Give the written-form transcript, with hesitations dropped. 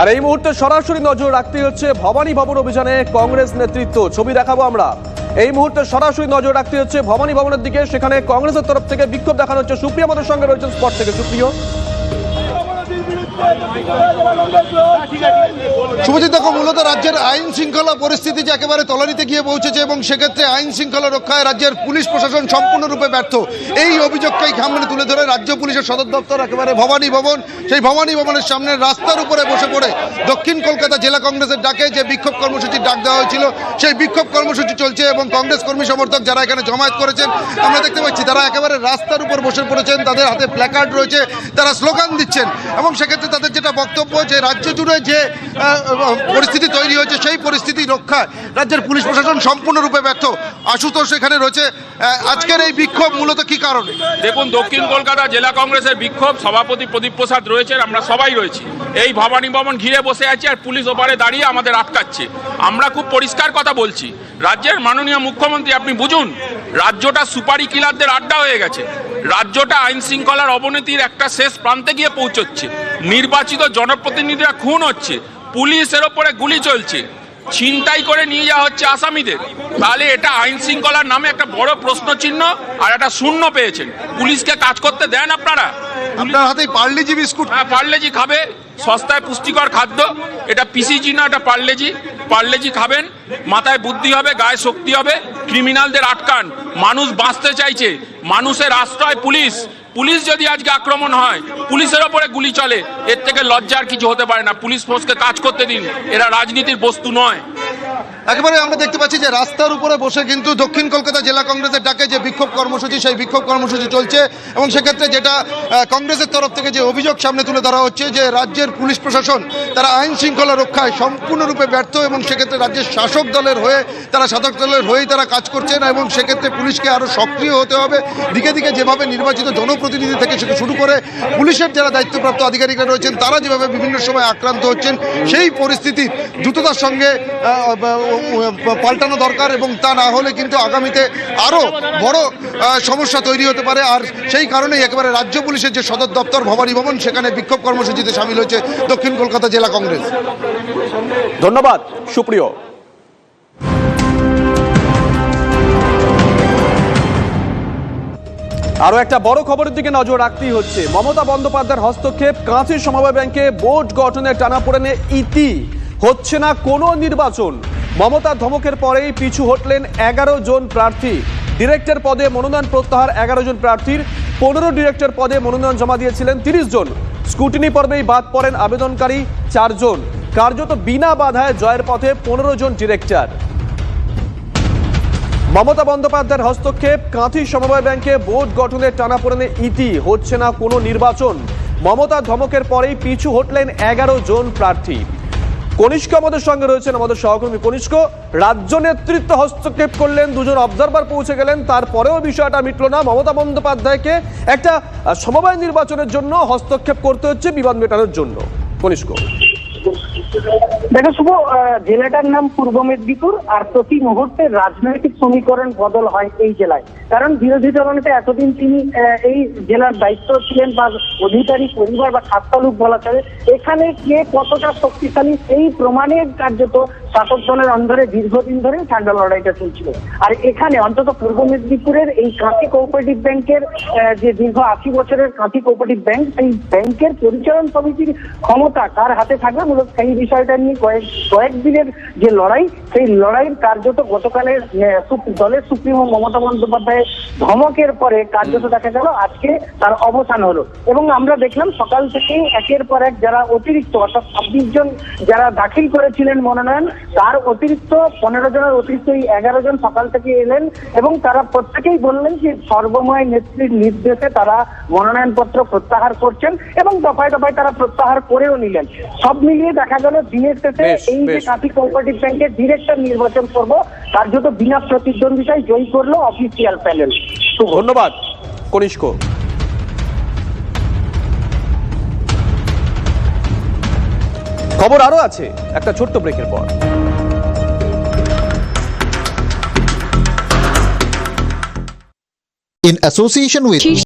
আর এই মুহূর্তে সরাসরি নজর রাখতে হচ্ছে ভবানী ভবন অভিযানে কংগ্রেস নেতৃত্ব। ছবি দেখাবো আমরা। এই মুহূর্তে সরাসরি নজর রাখতে হচ্ছে ভবানী ভবনের দিকে। সেখানে কংগ্রেসের তরফ থেকে বিক্ষোভ দেখানো হচ্ছে। সুপ্রিয়া আমাদের সঙ্গে রয়েছেন স্পট থেকে। সুপ্রিয়, শুভজিৎ, দেখো, মূলত রাজ্যের আইন শৃঙ্খলা পরিস্থিতি যে একেবারে তলানিতে গিয়ে পৌঁছেছে এবং সেক্ষেত্রে আইন শৃঙ্খলা রক্ষায় রাজ্যের পুলিশ প্রশাসন সম্পূর্ণরূপে ব্যর্থ। এই অভিযোগকেই সামনে তুলে ধরে রাজ্য পুলিশের সদর দপ্তর একেবারে ভবানী ভবন, সেই ভবানী ভবনের সামনে রাস্তার উপরে বসে পড়ে দক্ষিণ কলকাতা জেলা কংগ্রেসের ডাকে যে বিক্ষোভ কর্মসূচির ডাক দেওয়া হয়েছিল সেই বিক্ষোভ কর্মসূচি চলছে এবং কংগ্রেস কর্মী সমর্থক যারা এখানে জমায়েত করেছেন আমরা দেখতে পাচ্ছি তারা একেবারে রাস্তার উপর বসে পড়েছেন। তাদের হাতে প্ল্যাকার্ড রয়েছে, তারা স্লোগান দিচ্ছেন এবং সেক্ষেত্রে তাদের যেটা বক্তব্য যে রাজ্য জুড়ে যে পরিস্থিতি তৈরি হয়েছে সেই পরিস্থিতি রক্ষায় রাজ্যের পুলিশ প্রশাসন সম্পূর্ণরূপে ব্যর্থ। আশুতোষ এখানে রয়েছে। আজকের এই বিক্ষোভ মূলত কি কারণে? দেখুন, দক্ষিণ কলকাতা জেলা কংগ্রেসের বিক্ষোভ, সভাপতি প্রদীপ প্রসাদ রয়েছেন, আমরা সবাই রয়েছি। এই ভবানী ভবন ঘিরে বসে আছি আর পুলিশ ওপারে দাঁড়িয়ে আমাদের আটকাচ্ছে। আমরা খুব পরিষ্কার কথা বলছি, রাজ্যের মাননীয় মুখ্যমন্ত্রী আপনি বুঝুন, রাজ্যটা সুপারি কিলারদের আড্ডা হয়ে গেছে। রাজ্যটা আইন শৃঙ্খলার অবনতির একটা শেষ প্রান্তে গিয়ে পৌঁছচ্ছে। নির্বাচিত জনপ্রতিনিধিরা খুন হচ্ছে, পুলিশের ওপরে গুলি চলছে, ছিনতাই করে নিয়ে যাওয়া হচ্ছে আসামিদের। তাহলে এটা আইন শৃঙ্খলার নামে একটা বড় প্রশ্ন চিহ্ন আর একটা শূন্য পেয়েছেন। পুলিশকে কাজ করতে দেন আপনারা? আপনার হাতে পার্লেজি বিস্কুট। হ্যাঁ, পার্লেজি খাবে, সস্তায় পুষ্টিকর খাদ্য। এটা পিসিজি না, এটা পার্লেজি। পার্লেজি খাবেন, মাথায় বুদ্ধি হবে, গায়ে শক্তি হবে। ক্রিমিনালদের আটকান, মানুষ বাঁচতে চাইছে, মানুষের আশ্রয় পুলিশ। পুলিশ যদি আজকে আক্রমণ হয়, পুলিশের ওপরে গুলি চলে, এর থেকে লজ্জার কিছু হতে পারে না। পুলিশ ফোর্সকে কাজ করতে দিন, এরা রাজনীতির বস্তু নয়। একেবারে আমরা দেখতে পাচ্ছি যে রাস্তার উপরে বসে কিন্তু দক্ষিণ কলকাতা জেলা কংগ্রেসের ডাকে যে বিক্ষোভ কর্মসূচি সেই বিক্ষোভ কর্মসূচি চলছে এবং সেক্ষেত্রে যেটা কংগ্রেসের তরফ থেকে যে অভিযোগ সামনে তুলে ধরা হচ্ছে যে রাজ্যের পুলিশ প্রশাসন তারা আইন শৃঙ্খলা রক্ষায় সম্পূর্ণরূপে ব্যর্থ এবং সেক্ষেত্রে রাজ্যের শাসক দলের হয়ে তারা কাজ করছেন এবং সেক্ষেত্রে পুলিশকে আরও সক্রিয় হতে হবে। দিকে দিকে যেভাবে নির্বাচিত জনপ্রতিনিধি থেকে শুরু করে পুলিশের যারা দায়িত্বপ্রাপ্ত আধিকারিকরা রয়েছেন তারা যেভাবে বিভিন্ন সময় আক্রান্ত হচ্ছেন সেই পরিস্থিতি দ্রুততার সঙ্গে পাল্টানো দরকার এবং তা না হলে কিন্তু আগামীতে আরও বড় সমস্যা তৈরি হতে পারে। আর সেই কারণেই একেবারে রাজ্য পুলিশের যে সদর দপ্তর ভবানী ভবন সেখানে বিক্ষোভ কর্মসূচিতে সামিল হয়েছে দক্ষিণ কলকাতা জেলা কংগ্রেস। ধন্যবাদ সুপ্রিয়। আরো একটা বড় খবরের দিকে নজর রাখতেই হচ্ছে। মমতা বন্দ্যোপাধ্যায়ের হস্তক্ষেপ, কাঁথি সমবায় ব্যাংকে বোর্ড গঠনের টানাপোড়েনে ইতি হচ্ছে না কোনো নির্বাচন। মমতার ধমকের পরেই পিছু হটলেন 11 জন প্রার্থী। ডিরেক্টর পদে মনোনয়ন প্রত্যাহার 11 জন প্রার্থীর। 15 ডিরেক্টর পদে মনোনয়ন জমা দিয়েছিলেন 30 জন। স্ক্রুটিনি পর্বেই বাদ পড়েন আবেদনকারী 4 জন। কার্যত বিনা বাধায় জয়ের পথে 15 জন ডিরেক্টর। মমতা বন্দ্যোপাধ্যায়ের হস্তক্ষেপ, কাঁথি সমবায় ব্যাংকে বোর্ড গঠনের টানাপোড়েনে ইতি হচ্ছে না কোনো নির্বাচন। মমতার ধমকের পরেই পিছু হটলেন 11 জন প্রার্থী। কনিষ্ক আমাদের সঙ্গে রয়েছেন, আমাদের সহকর্মী কনিষ্ক। রাজ্য নেতৃত্ব হস্তক্ষেপ করলেন, 2 জন অবজারভার পৌঁছে গেলেন, তারপরেও বিষয়টা মিটল না। মমতা বন্দ্যোপাধ্যায়কে একটা সমবায় নির্বাচনের জন্য হস্তক্ষেপ করতে হচ্ছে বিবাদ মেটানোর জন্য। কনিষ্ক, দেখো শুভ, জেলাটার নাম পূর্ব মেদিনীপুর আর প্রতি মুহূর্তে রাজনৈতিক সমীকরণ বদল হয় এই জেলায়। কারণ বিরোধী দলনেতা এতদিন তিনি এই জেলার দায়িত্ব ছিলেন বা অধিকারী পরিবার বা খাততালুক বলা চলে। এখানে কে কতটা শক্তিশালী সেই প্রমাণের কার্যত শাসক দলের অন্ধরে দীর্ঘদিন ধরে ঠান্ডা লড়াইটা চলছিল। আর এখানে অন্তত পূর্ব মেদিনীপুরের এই কাঁথি কোঅপারেটিভ ব্যাংকের যে দীর্ঘ 80 বছরের কাঁথি কোঅপারেটিভ ব্যাংক, সেই ব্যাংকের পরিচালন সমিতির ক্ষমতা কার হাতে থাকবে মূলত সেই বিষয়টা নিয়ে কয়েক দিনের যে লড়াই, সেই লড়াইয়ের কার্যত গতকালের দলের সুপ্রিমো মমতা বন্দ্যোপাধ্যায়ের ধমকের পরে কার্যত দেখা গেল আজকে তার অবসান হলো। এবং আমরা দেখলাম সকাল থেকেই একের পর এক যারা অতিরিক্ত অর্থাৎ 26 জন যারা দাখিল করেছিলেন মনোনয়ন, তার অতিরিক্ত 15 জনের অতিরিক্ত এই 11 জন সকাল থেকে এলেন এবং তারা প্রত্যেকেই বললেন যে সর্বময় নেত্রীর নির্দেশে তারা মনোনয়নপত্র প্রত্যাহার করছেন এবং দফায় দফায় তারা প্রত্যাহার করেও নিলেন। সব মিলিয়ে দেখা গেল দিনের শেষে এই যে কাঁথি কোঅপারেটিভ ব্যাংকের ডিরেক্টর নির্বাচন করব কার্যত বিনা প্রতিদ্বন্দ্বিতায় জয়ী করলো অফিসিয়াল প্যানেল। ধন্যবাদ কনিষ্ক। খবর আরো আছে একটা ছোট্ট ব্রেকের পর। In association with